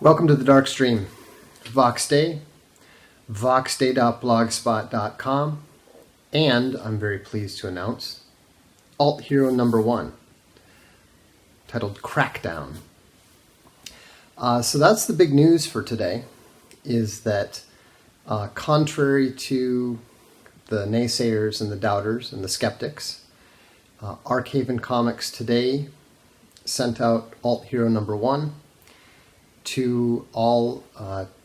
Welcome to the Darkstream. Voxday, voxday.blogspot.com, and I'm very pleased to announce Alt Hero number 1, titled Crackdown. So that's the big news for today, is that contrary to the naysayers and the doubters and the skeptics, Archaven Comics today sent out Alt Hero number 1 to all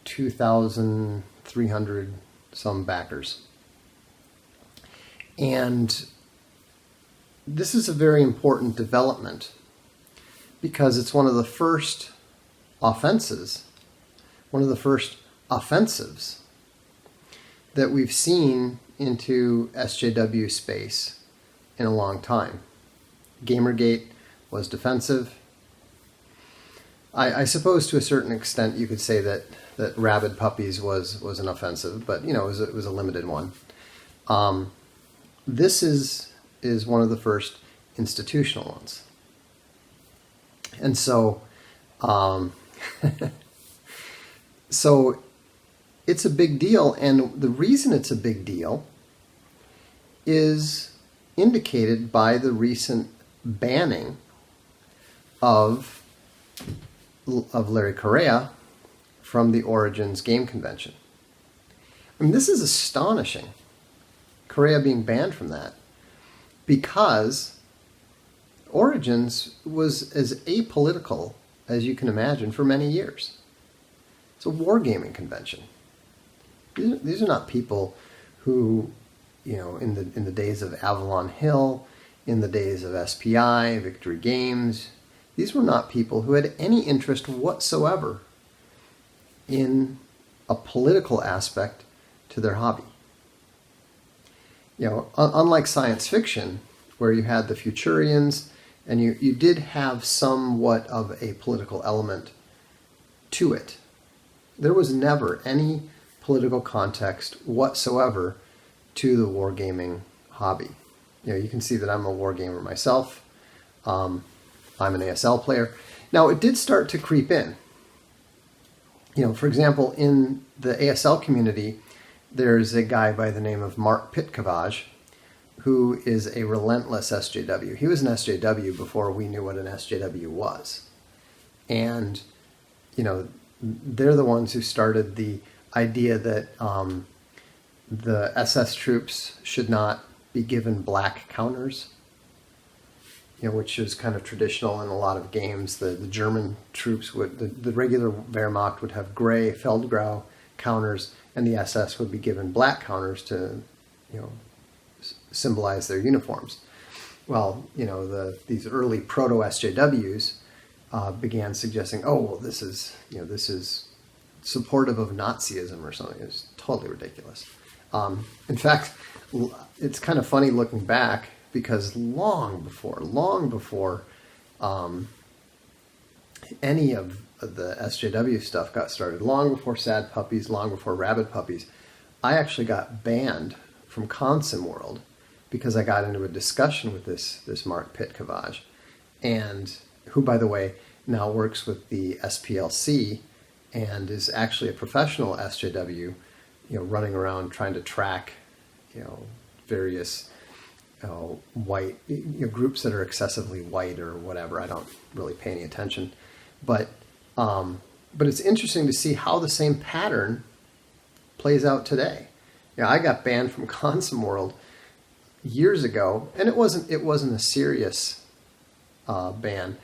2,300 some backers. And this is a very important development because it's one of the first offensives that we've seen into SJW space in a long time. Gamergate was defensive. I suppose to a certain extent you could say that Rabid Puppies was an offensive, but it was a limited one. This is one of the first institutional ones. And so so it's a big deal, and the reason it's a big deal is indicated by the recent banning of Larry Correa from the Origins game convention. I mean, this is astonishing, Correa being banned from that, because Origins was as apolitical as you can imagine for many years. It's a wargaming convention. These are not people who, in the days of Avalon Hill, in the days of SPI, Victory Games, these were not people who had any interest whatsoever in a political aspect to their hobby. Unlike science fiction, where you had the Futurians, and you did have somewhat of a political element to it, there was never any political context whatsoever to the wargaming hobby. You can see that I'm a wargamer myself. I'm an ASL player. Now, it did start to creep in. For example, in the ASL community, there's a guy by the name of Mark Pitkovage, who is a relentless SJW. He was an SJW before we knew what an SJW was. And, they're the ones who started the idea that the SS troops should not be given black counters, which is kind of traditional in a lot of games. The German troops the regular Wehrmacht would have gray Feldgrau counters, and the SS would be given black counters to, symbolize their uniforms. Well, these early proto-SJWs began suggesting, this is supportive of Nazism or something. It's totally ridiculous. In fact, it's kind of funny looking back, because long before any of the SJW stuff got started, long before Sad Puppies, long before Rabid Puppies, I actually got banned from Consim World because I got into a discussion with this Mark Pitkovage, and who, by the way, now works with the SPLC and is actually a professional SJW, running around trying to track, various white groups that are excessively white or whatever. I don't really pay any attention, but it's interesting to see how the same pattern plays out today. I got banned from Consim World years ago, and it wasn't a serious ban.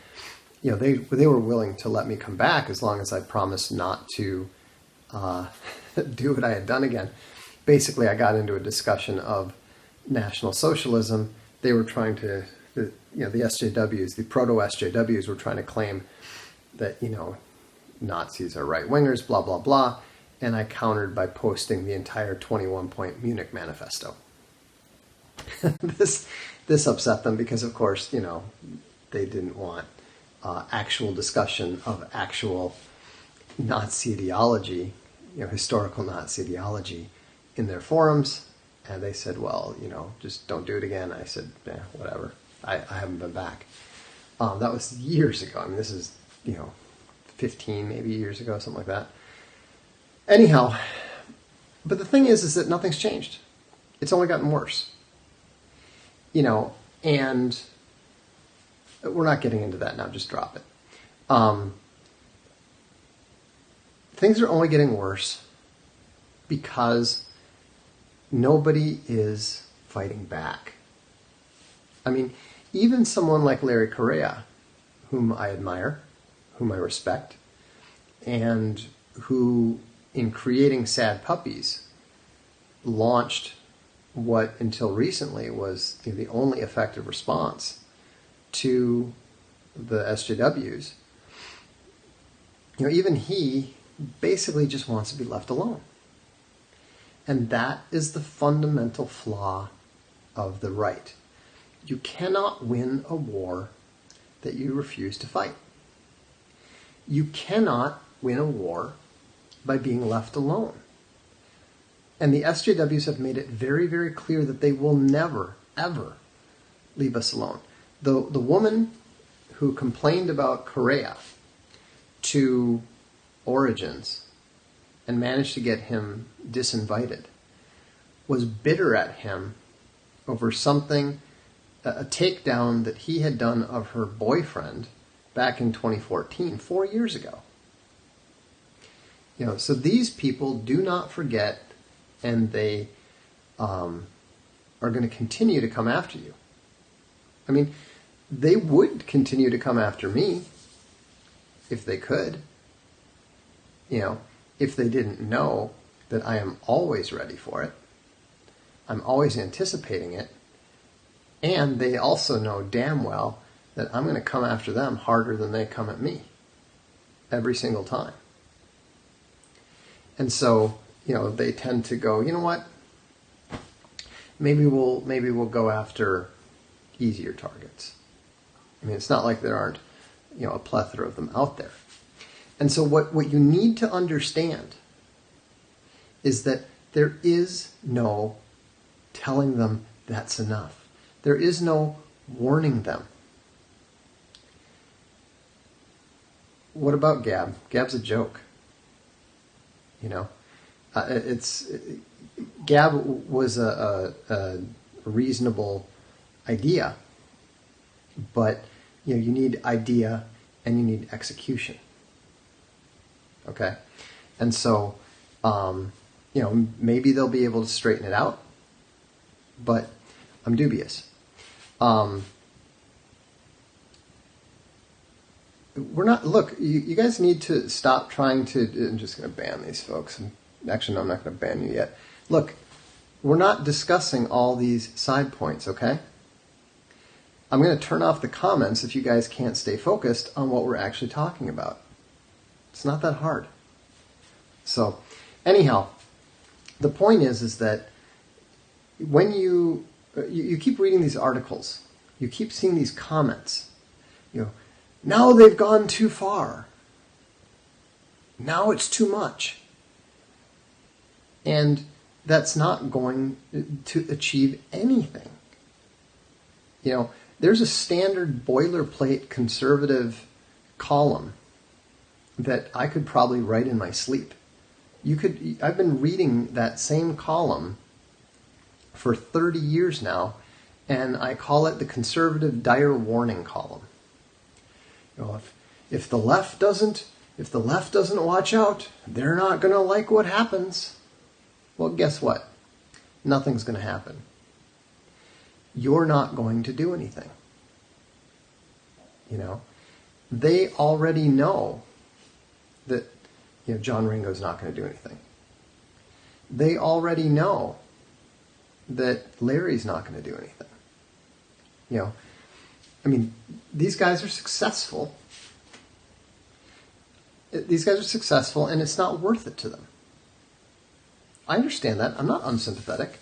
They were willing to let me come back as long as I promised not to do what I had done again. Basically, I got into a discussion of National Socialism. They were trying to, the SJWs, the proto-SJWs were trying to claim that, Nazis are right-wingers, blah, blah, blah. And I countered by posting the entire 21-point Munich Manifesto. This upset them because, of course, they didn't want actual discussion of actual Nazi ideology, historical Nazi ideology in their forums. And they said, well, just don't do it again. I said, whatever. I haven't been back. That was years ago. I mean, this is, 15 maybe years ago, something like that. Anyhow, but the thing is that nothing's changed. It's only gotten worse. And we're not getting into that now, just drop it. Things are only getting worse because nobody is fighting back. I mean, even someone like Larry Correa, whom I admire, whom I respect, and who, in creating Sad Puppies, launched what until recently was the only effective response to the SJWs. Even he basically just wants to be left alone. And that is the fundamental flaw of the right. You cannot win a war that you refuse to fight. You cannot win a war by being left alone. And the SJWs have made it very, very clear that they will never, ever leave us alone. The woman who complained about Correa to Origins and managed to get him disinvited was bitter at him over something, a takedown that he had done of her boyfriend back in 2014, 4 years ago. So these people do not forget, and they are going to continue to come after you. I mean, they would continue to come after me if they could. If they didn't know that I am always ready for it. I'm always anticipating it. And they also know damn well that I'm going to come after them harder than they come at me. Every single time. And so, they tend to go, you know what? Maybe we'll go after easier targets. I mean, it's not like there aren't, a plethora of them out there. And so what you need to understand is that there is no telling them that's enough. There is no warning them. What about Gab? Gab's a joke. Gab was a reasonable idea, but you need idea and you need execution. Okay, and so maybe they'll be able to straighten it out, but I'm dubious. We're not. Look, you guys need to stop trying to. I'm just going to ban these folks. Actually, no, I'm not going to ban you yet. Look, we're not discussing all these side points, okay? I'm going to turn off the comments if you guys can't stay focused on what we're actually talking about. It's not that hard. So, anyhow, the point is that when you keep reading these articles, you keep seeing these comments, now they've gone too far. Now it's too much. And that's not going to achieve anything. There's a standard boilerplate conservative column that I could probably write in my sleep. I've been reading that same column for 30 years now, and I call it the conservative dire warning column. If the left doesn't watch out, they're not going to like what happens. Well, guess what? Nothing's going to happen. You're not going to do anything. They already know that John Ringo's not going to do anything. They already know that Larry's not going to do anything. These guys are successful. These guys are successful, and it's not worth it to them. I understand that. I'm not unsympathetic.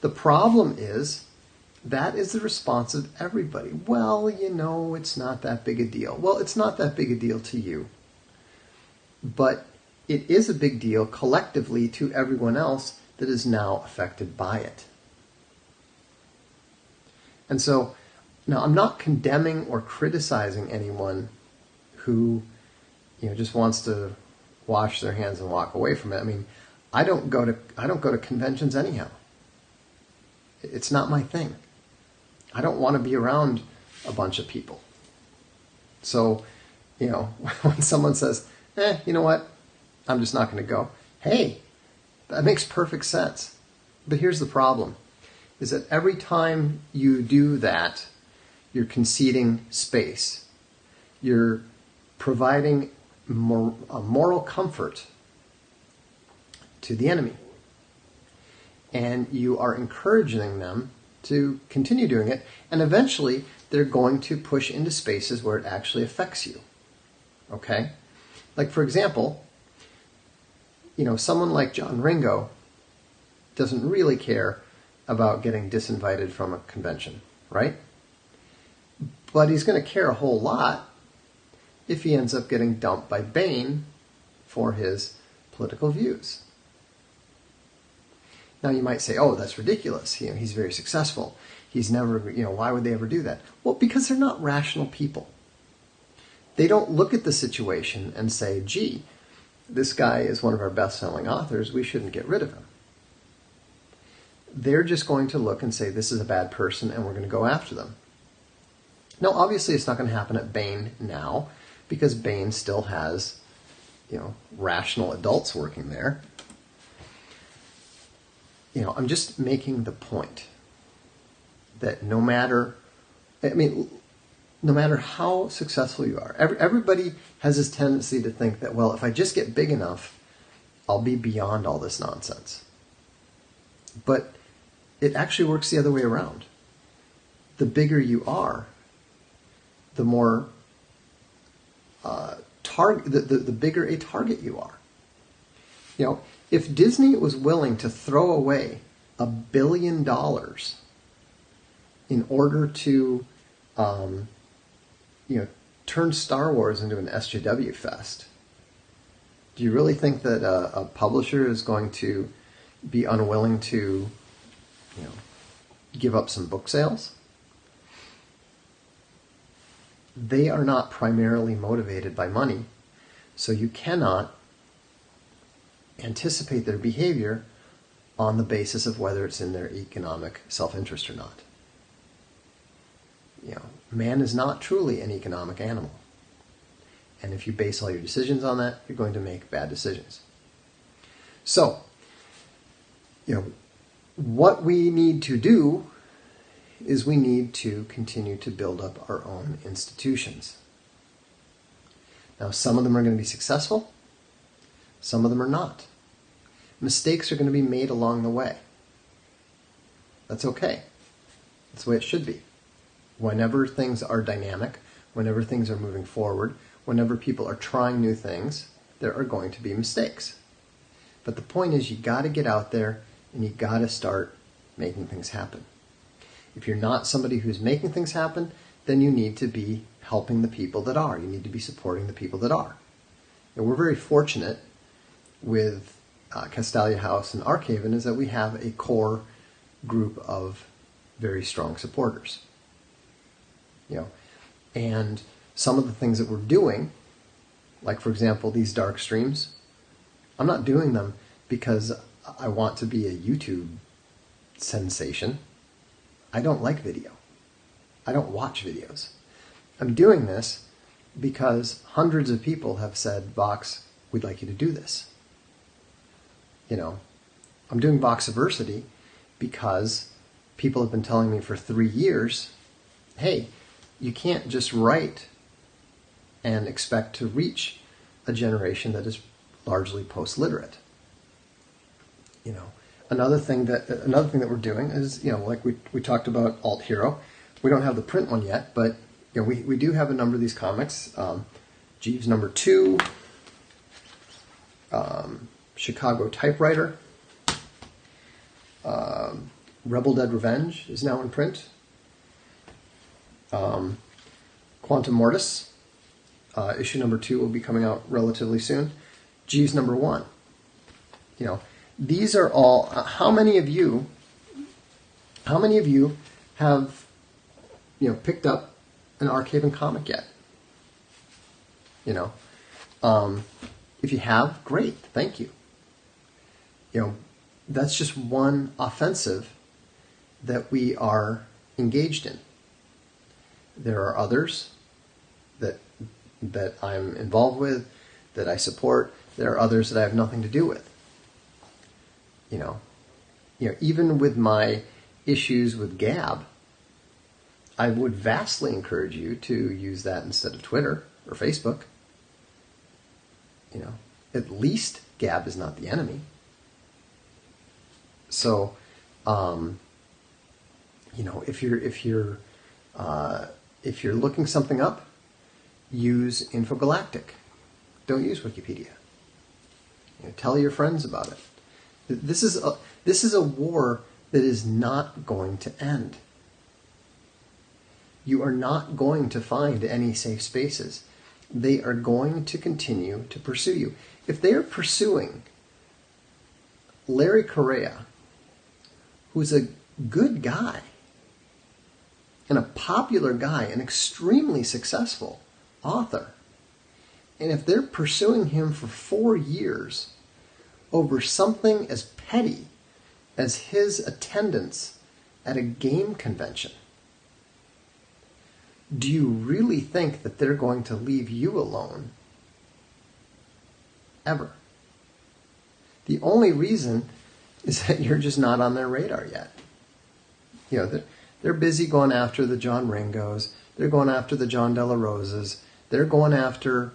The problem is that is the response of everybody. Well, it's not that big a deal. Well, it's not that big a deal to you. But it is a big deal collectively to everyone else that is now affected by it. And so, now I'm not condemning or criticizing anyone who, just wants to wash their hands and walk away from it. I mean, I don't go to conventions anyhow. It's not my thing. I don't want to be around a bunch of people. So, when someone says, you know what, I'm just not going to go. Hey, that makes perfect sense. But here's the problem, is that every time you do that, you're conceding space. You're providing a moral comfort to the enemy. And you are encouraging them to continue doing it. And eventually, they're going to push into spaces where it actually affects you. Okay? Like, for example, someone like John Ringo doesn't really care about getting disinvited from a convention, right? But he's going to care a whole lot if he ends up getting dumped by Bain for his political views. Now you might say, oh, that's ridiculous. He's very successful. He's never, why would they ever do that? Well, because they're not rational people. They don't look at the situation and say, gee, this guy is one of our best-selling authors. We shouldn't get rid of him. They're just going to look and say, this is a bad person, and we're going to go after them. Now, obviously, it's not going to happen at Bain now, because Bain still has, rational adults working there. I'm just making the point that no matter how successful you are, everybody has this tendency to think that, well, if I just get big enough, I'll be beyond all this nonsense. But it actually works the other way around. The bigger you are, the more the bigger a target you are. If Disney was willing to throw away $1 billion in order to, turn Star Wars into an SJW fest, do you really think that a publisher is going to be unwilling to, give up some book sales? They are not primarily motivated by money, so you cannot anticipate their behavior on the basis of whether it's in their economic self-interest or not. Man is not truly an economic animal. And if you base all your decisions on that, you're going to make bad decisions. So, what we need to do is we need to continue to build up our own institutions. Now, some of them are going to be successful. Some of them are not. Mistakes are going to be made along the way. That's okay. That's the way it should be. Whenever things are dynamic, whenever things are moving forward, whenever people are trying new things, there are going to be mistakes. But the point is, you got to get out there and you got to start making things happen. If you're not somebody who's making things happen, then you need to be helping the people that are. You need to be supporting the people that are. And we're very fortunate with Castalia House and Arkhaven is that we have a core group of very strong supporters. And some of the things that we're doing, like for example these dark streams, I'm not doing them because I want to be a YouTube sensation. I don't like video. I don't watch videos. I'm doing this because hundreds of people have said, Vox, we'd like you to do this. I'm doing Voxiversity because people have been telling me for 3 years, hey, you can't just write and expect to reach a generation that is largely post-literate. Another thing that we're doing is, like we talked about Alt Hero. We don't have the print one yet, but we do have a number of these comics. Jeeves #2, Chicago Typewriter, Rebel Dead Revenge is now in print. Quantum Mortis, issue #2 will be coming out relatively soon. Jeeves #1. These are all. How many of you have picked up an Arkhaven comic yet? You know, if you have, great, thank you. You know, that's just one offensive that we are engaged in. There are others that I'm involved with, that I support. There are others that I have nothing to do with. You know, even with my issues with Gab, I would vastly encourage you to use that instead of Twitter or Facebook. You know, at least Gab is not the enemy. So, you know, if you're looking something up, use Infogalactic. Don't use Wikipedia. You know, tell your friends about it. This is a war that is not going to end. You are not going to find any safe spaces. They are going to continue to pursue you. If they are pursuing Larry Correa, who's a good guy and a popular guy, an extremely successful author, and if they're pursuing him for 4 years over something as petty as his attendance at a game convention, do you really think that they're going to leave you alone? Ever. The only reason is that you're just not on their radar yet. You know, they're busy going after the John Ringos. They're going after the John Della Rosas. They're going after,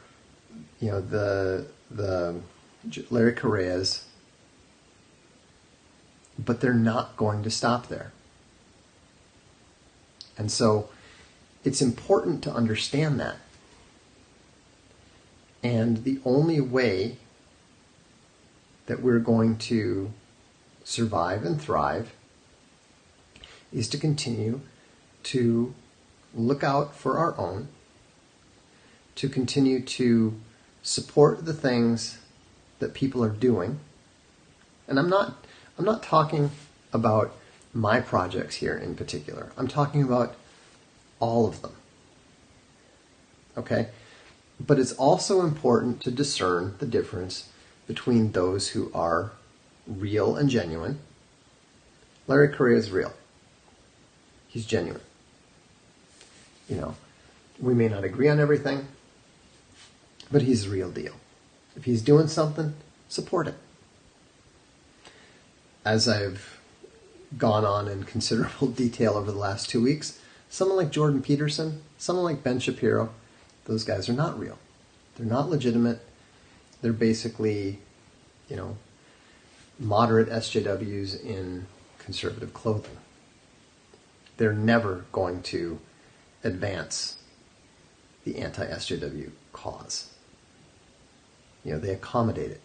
you know, the Larry Correas. But they're not going to stop there. And so it's important to understand that. And the only way that we're going to survive and thrive is to continue to look out for our own, to continue to support the things that people are doing. And I'm not talking about my projects here in particular. I'm talking about all of them. Okay? But it's also important to discern the difference between those who are real and genuine. Larry Correa is real. He's genuine. You know, we may not agree on everything, but he's the real deal. If he's doing something, support it. As I've gone on in considerable detail over the last 2 weeks, someone like Jordan Peterson, someone like Ben Shapiro, those guys are not real. They're not legitimate. They're basically, you know, moderate SJWs in conservative clothing. They're never going to advance the anti-SJW cause. You know, they accommodate it.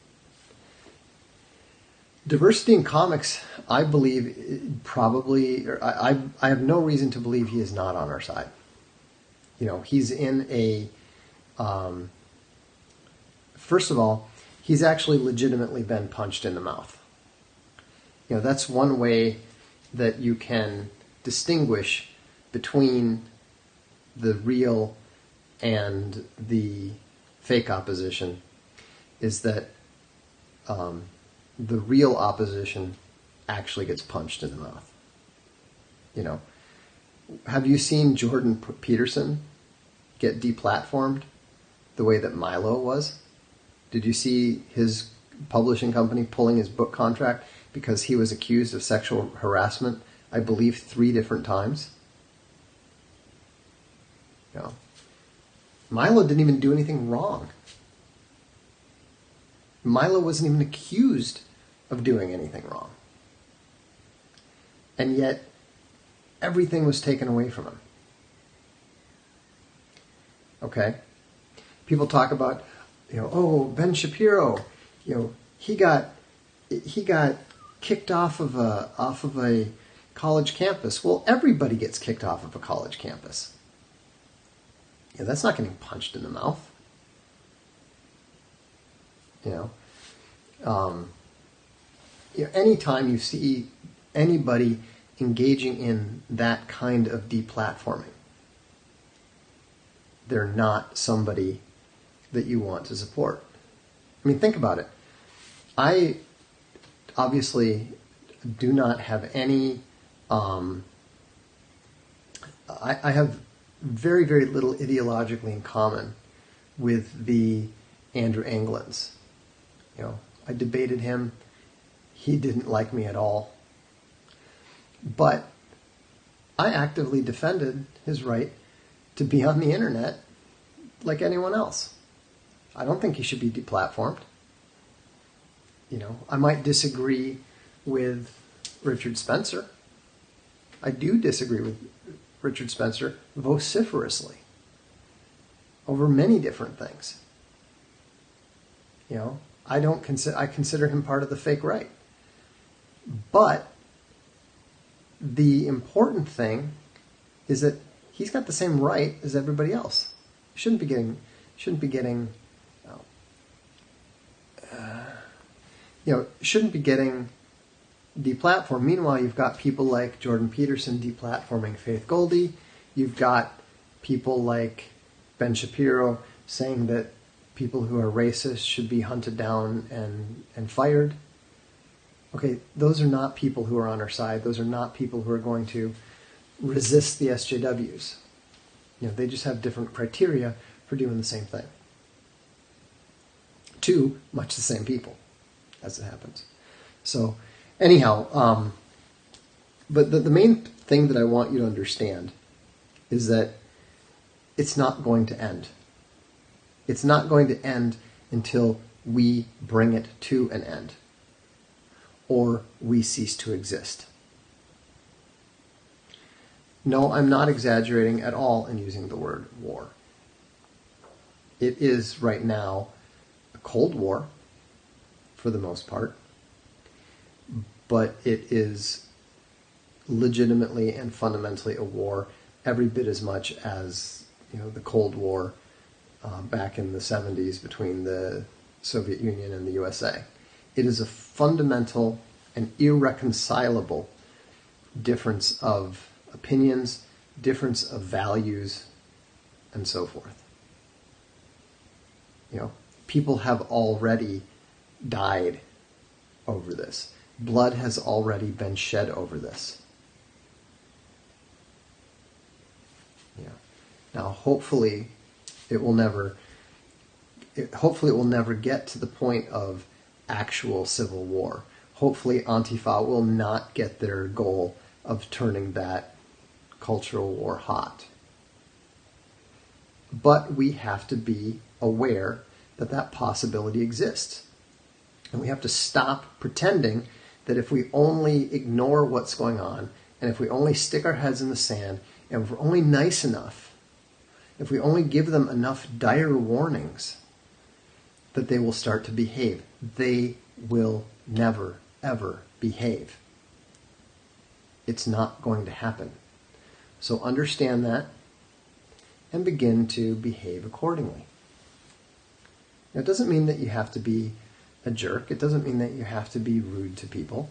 Diversity in comics, I believe, probably, or I have no reason to believe he is not on our side. You know, he's in a, first of all, he's actually legitimately been punched in the mouth. You know, that's one way that you can distinguish between the real and the fake opposition, is that the real opposition actually gets punched in the mouth. You know, have you seen Jordan Peterson get deplatformed the way that Milo was? Did you see his publishing company pulling his book contract because he was accused of sexual harassment, I believe 3 different times? You know, Milo didn't even do anything wrong. Milo wasn't even accused of doing anything wrong. And yet, everything was taken away from him. Okay? People talk about, you know, oh, Ben Shapiro, you know, he got kicked off of a college campus. Well, everybody gets kicked off of a college campus. Yeah, that's not getting punched in the mouth. You know, anytime you see anybody engaging in that kind of deplatforming, they're not somebody that you want to support. I mean, think about it. I obviously do not have any, I have very, very little ideologically in common with the Andrew Anglins. I debated him. He didn't like me at all. But I actively defended his right to be on the internet like anyone else. I don't think he should be deplatformed. I might disagree with Richard Spencer. I do disagree with Richard Spencer vociferously over many different things. I consider him part of the fake right. But the important thing is that he's got the same right as everybody else. Shouldn't be getting deplatformed. Meanwhile, you've got people like Jordan Peterson deplatforming Faith Goldie. You've got people like Ben Shapiro saying that people who are racist should be hunted down and fired. Okay, those are not people who are on our side. Those are not people who are going to resist the SJWs. They just have different criteria for doing the same thing. To much the same people, as it happens. So, anyhow, but the main thing that I want you to understand is that it's not going to end. It's not going to end until we bring it to an end, or we cease to exist. No, I'm not exaggerating at all in using the word war. It is right now a Cold War, for the most part, but it is legitimately and fundamentally a war every bit as much as the Cold War back in the 70s between the Soviet Union and the USA. It is a fundamental and irreconcilable difference of opinions, difference of values, and so forth. People have already died over this. Blood has already been shed over this. Now, hopefully, it will never get to the point of actual civil war. Hopefully, Antifa will not get their goal of turning that cultural war hot. But we have to be aware that that possibility exists. And we have to stop pretending that if we only ignore what's going on, and if we only stick our heads in the sand, and if we're only nice enough, if we only give them enough dire warnings, that they will start to behave. They will never, ever behave. It's not going to happen. So understand that and begin to behave accordingly. Now, it doesn't mean that you have to be a jerk. It doesn't mean that you have to be rude to people.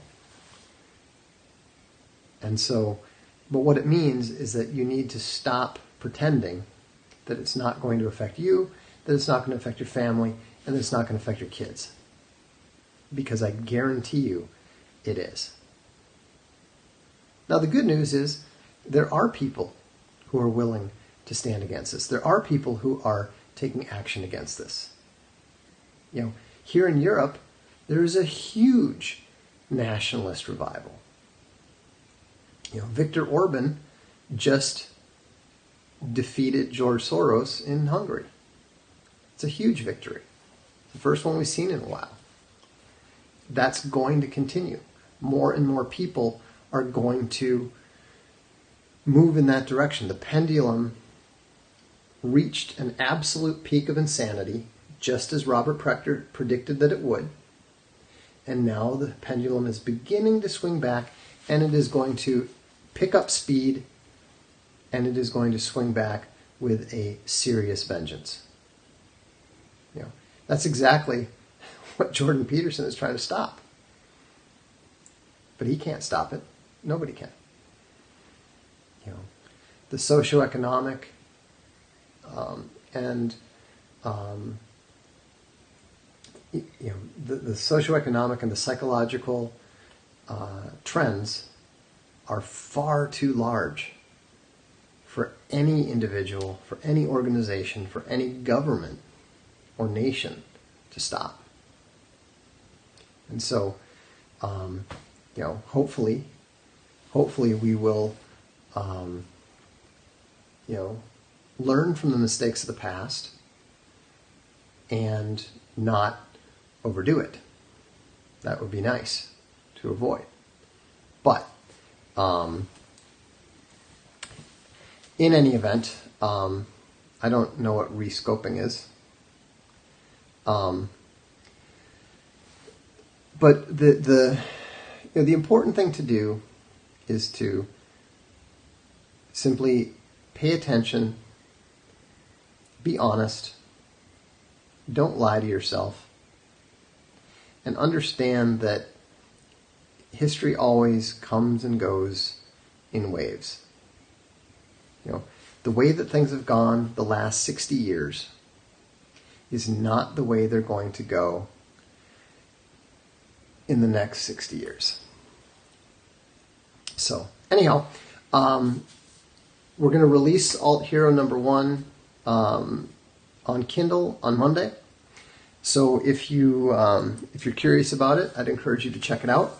But what it means is that you need to stop pretending that it's not going to affect you, that it's not going to affect your family, and that it's not going to affect your kids. Because I guarantee you it is. Now, the good news is there are people who are willing to stand against this. There are people who are taking action against this. Here in Europe, there is a huge nationalist revival. Viktor Orban just defeated George Soros in Hungary. It's a huge victory. The first one we've seen in a while. That's going to continue. More and more people are going to move in that direction. The pendulum reached an absolute peak of insanity, just as Robert Prechter predicted that it would. And now the pendulum is beginning to swing back, and it is going to pick up speed, and it is going to swing back with a serious vengeance. That's exactly what Jordan Peterson is trying to stop. But he can't stop it. Nobody can. The socioeconomic and the socioeconomic and the psychological trends are far too large for any individual, for any organization, for any government or nation to stop. And so, hopefully we will, learn from the mistakes of the past and not overdo it. That would be nice to avoid. But in any event, I don't know what rescoping is. But the important thing to do is to simply pay attention, be honest, don't lie to yourself, and understand that history always comes and goes in waves. The way that things have gone the last 60 years is not the way they're going to go in the next 60 years. So, anyhow, we're going to release Alt Hero number 1 on Kindle on Monday. So if you're curious about it, I'd encourage you to check it out.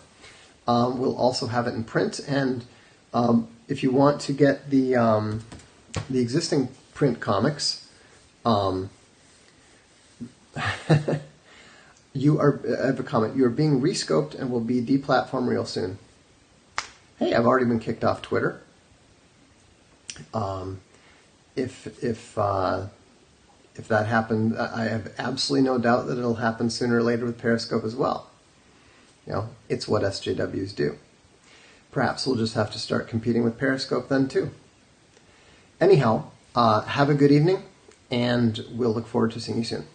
We'll also have it in print, and if you want to get the existing print comics, I have a comment. You are being rescoped and will be deplatformed real soon. Hey, I've already been kicked off Twitter. If that happened, I have absolutely no doubt that it'll happen sooner or later with Periscope as well. It's what SJWs do. Perhaps we'll just have to start competing with Periscope then too. Anyhow, have a good evening, and we'll look forward to seeing you soon.